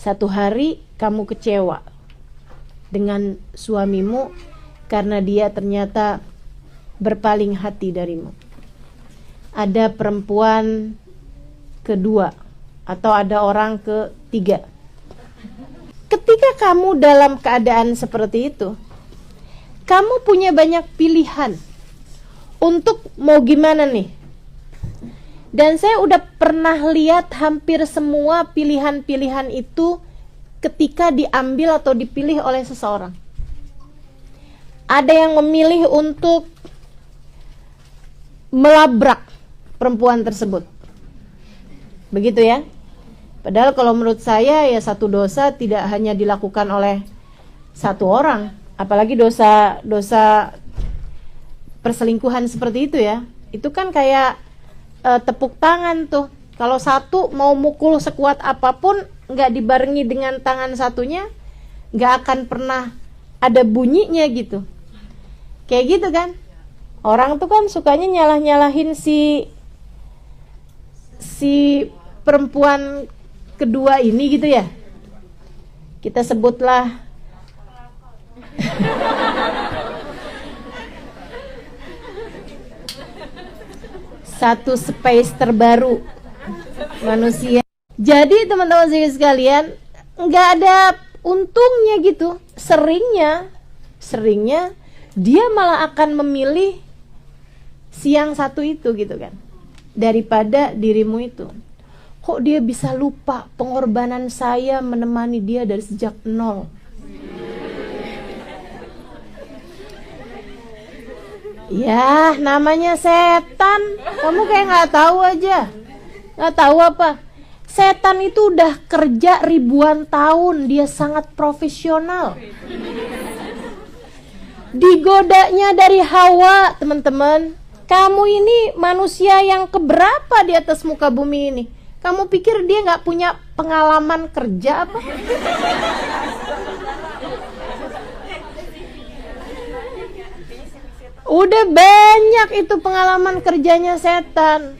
Satu hari kamu kecewa dengan suamimu karena dia ternyata berpaling hati darimu. Ada perempuan kedua atau ada orang ketiga. Ketika kamu dalam keadaan seperti itu, kamu punya banyak pilihan untuk mau gimana nih. Dan saya udah pernah lihat hampir semua pilihan-pilihan itu ketika diambil atau dipilih oleh seseorang. Ada yang memilih untuk melabrak perempuan tersebut. Begitu ya. Padahal kalau menurut saya ya satu dosa tidak hanya dilakukan oleh satu orang. Apalagi dosa perselingkuhan seperti itu ya. Itu kan kayak tepuk tangan tuh. Kalau satu mau mukul sekuat apapun, nggak dibarengi dengan tangan satunya, nggak akan pernah ada bunyinya gitu. Kayak gitu kan. Orang tuh kan sukanya nyalah-nyalahin si perempuan kedua ini gitu ya. Kita sebutlah satu space terbaru manusia. Jadi teman-teman sekalian, nggak ada untungnya gitu. Seringnya dia malah akan memilih si yang satu itu gitu kan, daripada dirimu itu. Kok dia bisa lupa pengorbanan saya menemani dia dari sejak nol. Ya, namanya setan. Kamu kayak nggak tahu aja. Nggak tahu apa. Setan itu udah kerja ribuan tahun. Dia sangat profesional. Digodanya dari Hawa, teman-teman. Kamu ini manusia yang keberapa di atas muka bumi ini? Kamu pikir dia nggak punya pengalaman kerja apa? Udah banyak itu pengalaman kerjanya setan.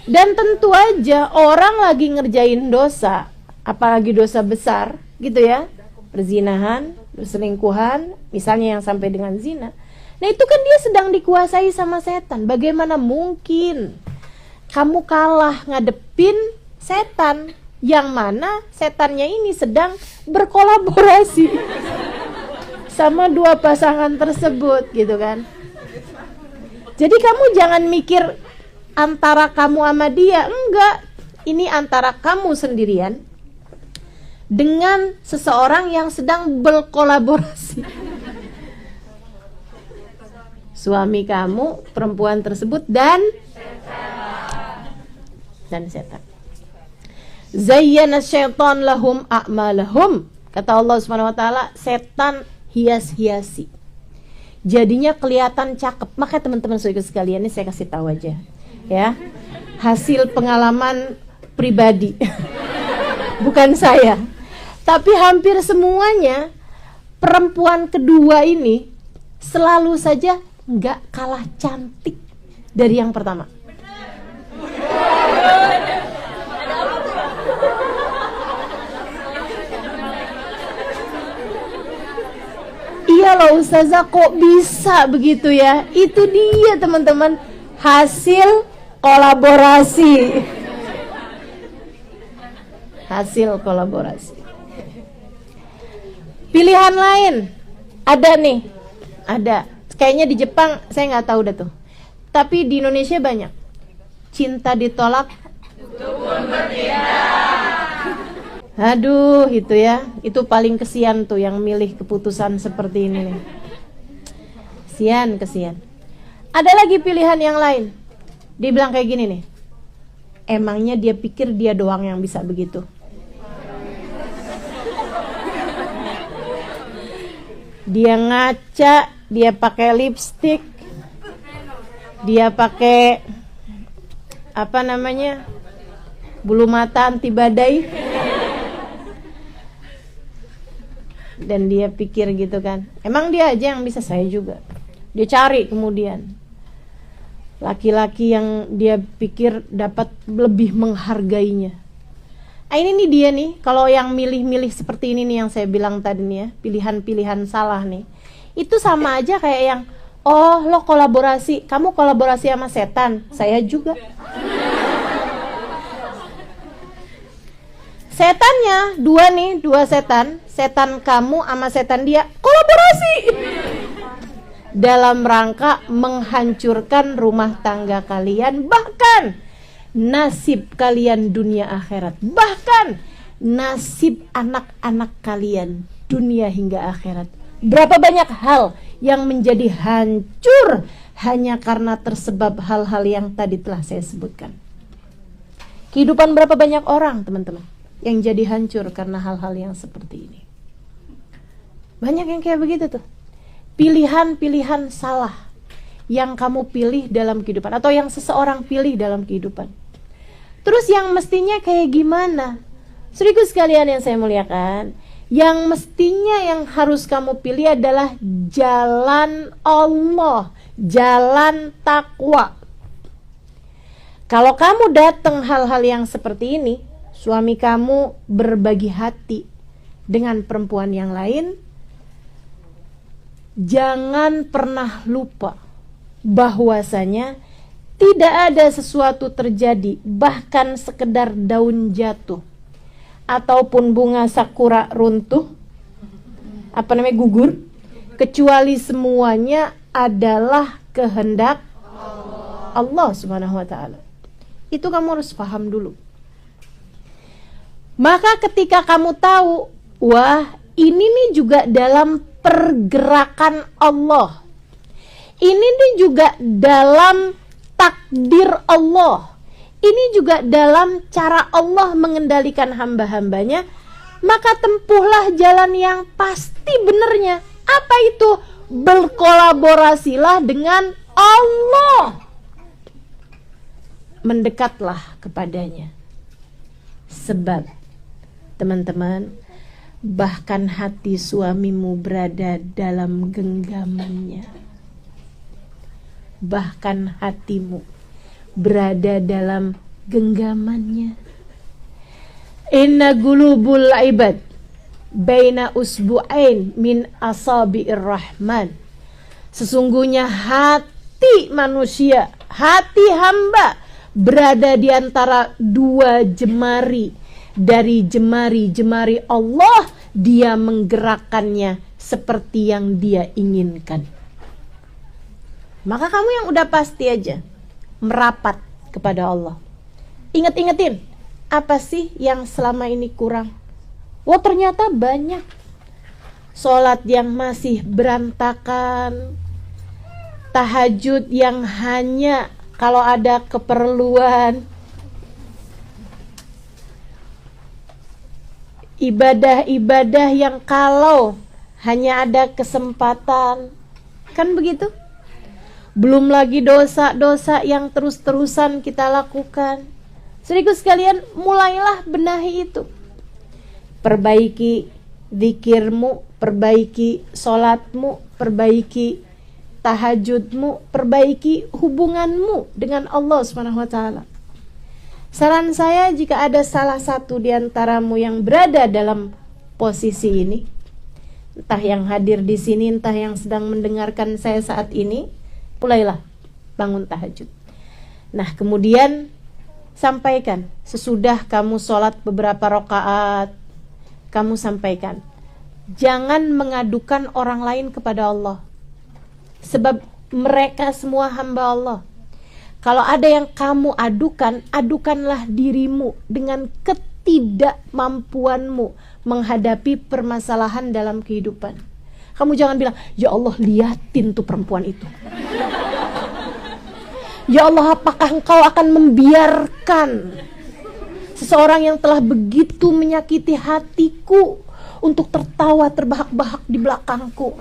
Dan tentu aja orang lagi ngerjain dosa, apalagi dosa besar gitu ya, perzinahan, perselingkuhan, misalnya yang sampai dengan zina. Nah itu kan dia sedang dikuasai sama setan. Bagaimana mungkin kamu kalah ngadepin setan, yang mana setannya ini sedang berkolaborasi sama dua pasangan tersebut gitu kan. Jadi kamu jangan mikir antara kamu sama dia, enggak. Ini antara kamu sendirian dengan seseorang yang sedang berkolaborasi. Suami kamu, perempuan tersebut dan setan. Zayyana syaitan lahum a'malahum. Kata Allah Subhanahu wa taala, setan hias-hiasi. Jadinya kelihatan cakep. Maka teman-teman saudara sekalian, ini saya kasih tahu aja ya, hasil pengalaman pribadi. Bukan saya, tapi hampir semuanya perempuan kedua ini selalu saja nggak kalah cantik dari yang pertama. Iya loh Ustazah, kok bisa begitu ya? Itu dia teman-teman, hasil kolaborasi. Hasil kolaborasi. Pilihan lain ada nih, ada. Kayaknya di Jepang saya nggak tahu dah tuh. Tapi di Indonesia banyak. Cinta ditolak. Aduh, itu ya, itu paling kesian tuh yang milih keputusan seperti ini nih. Kesian. Ada lagi pilihan yang lain. Dia bilang kayak gini nih. Emangnya dia pikir dia doang yang bisa begitu? Dia ngaca, dia pakai lipstick, dia pakai apa namanya, bulu mata anti badai. Dan dia pikir gitu kan, emang dia aja yang bisa, saya juga. Dia cari kemudian laki-laki yang dia pikir dapat lebih menghargainya. Ini nih dia nih, kalau yang milih-milih seperti ini nih yang saya bilang tadi nih ya, pilihan-pilihan salah nih. Itu sama aja kayak yang, oh lo kolaborasi, kamu kolaborasi sama setan, saya juga. Setannya dua setan, setan kamu sama setan dia kolaborasi dalam rangka menghancurkan rumah tangga kalian, bahkan nasib kalian dunia akhirat, bahkan nasib anak-anak kalian dunia hingga akhirat. Berapa banyak hal yang menjadi hancur hanya karena tersebab hal-hal yang tadi telah saya sebutkan. Kehidupan berapa banyak orang, teman-teman, yang jadi hancur karena hal-hal yang seperti ini. Banyak yang kayak begitu tuh. Pilihan-pilihan salah yang kamu pilih dalam kehidupan, atau yang seseorang pilih dalam kehidupan. Terus yang mestinya kayak gimana? Saudaraku sekalian yang saya muliakan, yang mestinya yang harus kamu pilih adalah jalan Allah, jalan takwa. Kalau kamu datang hal-hal yang seperti ini, suami kamu berbagi hati dengan perempuan yang lain, jangan pernah lupa bahwasanya tidak ada sesuatu terjadi, bahkan sekedar daun jatuh ataupun bunga sakura runtuh, gugur, kecuali semuanya adalah kehendak Allah Subhanahu wa taala. Itu kamu harus paham dulu. Maka ketika kamu tahu, wah, ini nih juga dalam pergerakan Allah. Ini nih juga dalam takdir Allah. Ini juga dalam cara Allah mengendalikan hamba-hambanya. Maka tempuhlah jalan yang pasti benernya. Apa itu? Berkolaborasilah dengan Allah. Mendekatlah kepadanya. Sebab, teman-teman, bahkan hati suamimu berada dalam genggamannya. Bahkan hatimu berada dalam genggamannya. Inna gulubul ibad baina usbu'ain min asabi'ir rahman. Sesungguhnya hati manusia, hati hamba berada di antara dua jemari dari jemari-jemari Allah. Dia menggerakkannya seperti yang dia inginkan. Maka kamu yang udah pasti aja merapat kepada Allah. Ingat-ingatin, apa sih yang selama ini kurang? Wah, ternyata banyak. Sholat yang masih berantakan, tahajud yang hanya kalau ada keperluan, ibadah-ibadah yang kalau hanya ada kesempatan. Kan begitu? Belum lagi dosa-dosa yang terus-terusan kita lakukan. Saudaraku sekalian, mulailah benahi itu. Perbaiki zikirmu, perbaiki sholatmu, perbaiki tahajudmu, perbaiki hubunganmu dengan Allah SWT. Saran saya, jika ada salah satu di antaramu yang berada dalam posisi ini, entah yang hadir di sini, entah yang sedang mendengarkan saya saat ini, mulailah bangun tahajud. Nah, kemudian sampaikan sesudah kamu sholat beberapa rakaat, kamu sampaikan, jangan mengadukan orang lain kepada Allah, sebab mereka semua hamba Allah. Kalau ada yang kamu adukan, adukanlah dirimu dengan ketidakmampuanmu menghadapi permasalahan dalam kehidupan. Kamu jangan bilang, ya Allah, liatin tuh perempuan itu. Ya Allah, apakah engkau akan membiarkan seseorang yang telah begitu menyakiti hatiku untuk tertawa terbahak-bahak di belakangku?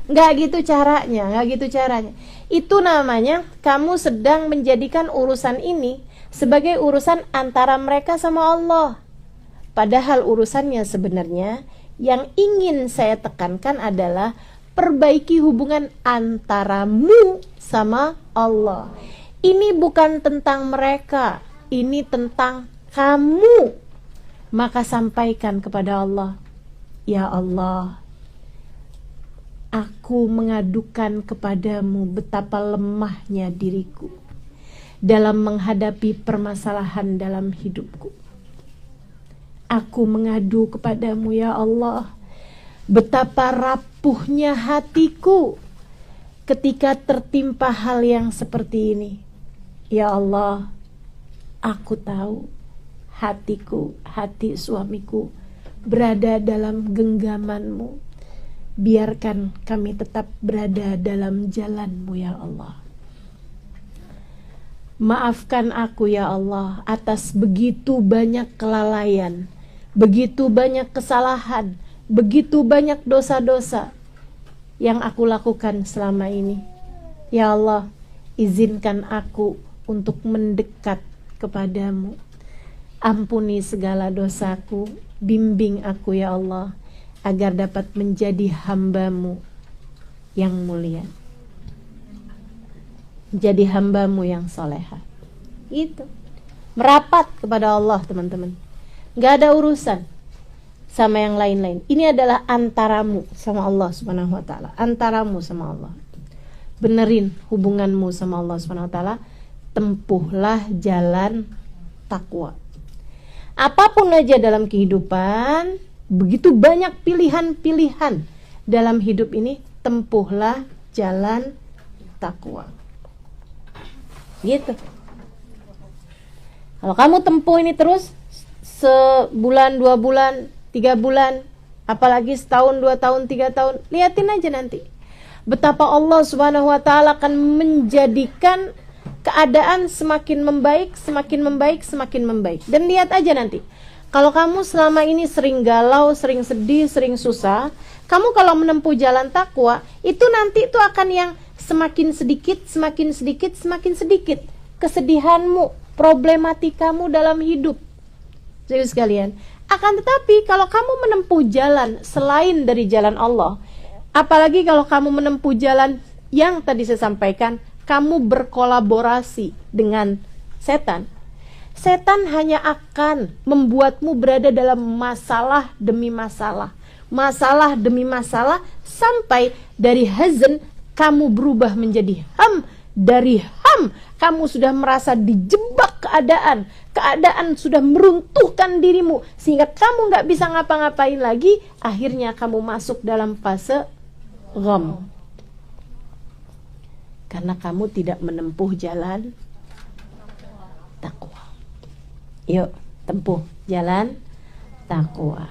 Nggak gitu caranya, Itu namanya kamu sedang menjadikan urusan ini sebagai urusan antara mereka sama Allah. Padahal urusannya sebenarnya yang ingin saya tekankan adalah perbaiki hubungan antaramu sama Allah. Ini bukan tentang mereka, ini tentang kamu, maka sampaikan kepada Allah, ya Allah, aku mengadukan kepadamu betapa lemahnya diriku dalam menghadapi permasalahan dalam hidupku. Aku mengadu kepadamu, ya Allah, betapa rapuhnya hatiku ketika tertimpa hal yang seperti ini. Ya Allah, aku tahu hatiku, hati suamiku berada dalam genggaman-Mu. Biarkan kami tetap berada dalam jalan-Mu, ya Allah. Maafkan aku, ya Allah, atas begitu banyak kelalaian, begitu banyak kesalahan, begitu banyak dosa-dosa yang aku lakukan selama ini. Ya Allah, izinkan aku untuk mendekat kepadamu. Ampuni segala dosaku, bimbing aku, ya Allah, agar dapat menjadi hamba-Mu yang mulia, jadi hamba-Mu yang soleha. Itu merapat kepada Allah, teman-teman. Gak ada urusan sama yang lain-lain. Ini adalah antaramu sama Allah Subhanahu wa taala, antaramu sama Allah. Benerin hubunganmu sama Allah Subhanahu wa taala. Tempuhlah jalan takwa. Apapun aja dalam kehidupan, begitu banyak pilihan-pilihan dalam hidup ini, tempuhlah jalan takwa. Gitu. Kalau kamu tempuh ini terus, sebulan, 2 bulan, 3 bulan, apalagi setahun, 2 tahun, 3 tahun, lihatin aja nanti betapa Allah Subhanahu wa taala akan menjadikan keadaan semakin membaik, semakin membaik, semakin membaik. Dan lihat aja nanti, kalau kamu selama ini sering galau, sering sedih, sering susah, kamu kalau menempuh jalan takwa, itu nanti itu akan yang semakin sedikit, semakin sedikit, semakin sedikit kesedihanmu, problematikamu dalam hidup. Jadi sekalian, akan tetapi kalau kamu menempuh jalan selain dari jalan Allah, apalagi kalau kamu menempuh jalan yang tadi saya sampaikan, kamu berkolaborasi dengan setan. Setan hanya akan membuatmu berada dalam masalah demi masalah, masalah demi masalah, sampai dari hazan kamu berubah menjadi ham, dari ham kamu sudah merasa dijebak keadaan, keadaan sudah meruntuhkan dirimu sehingga kamu gak bisa ngapa-ngapain lagi. Akhirnya kamu masuk dalam fase gham, karena kamu tidak menempuh jalan takwa. Yuk, tempuh jalan takwa.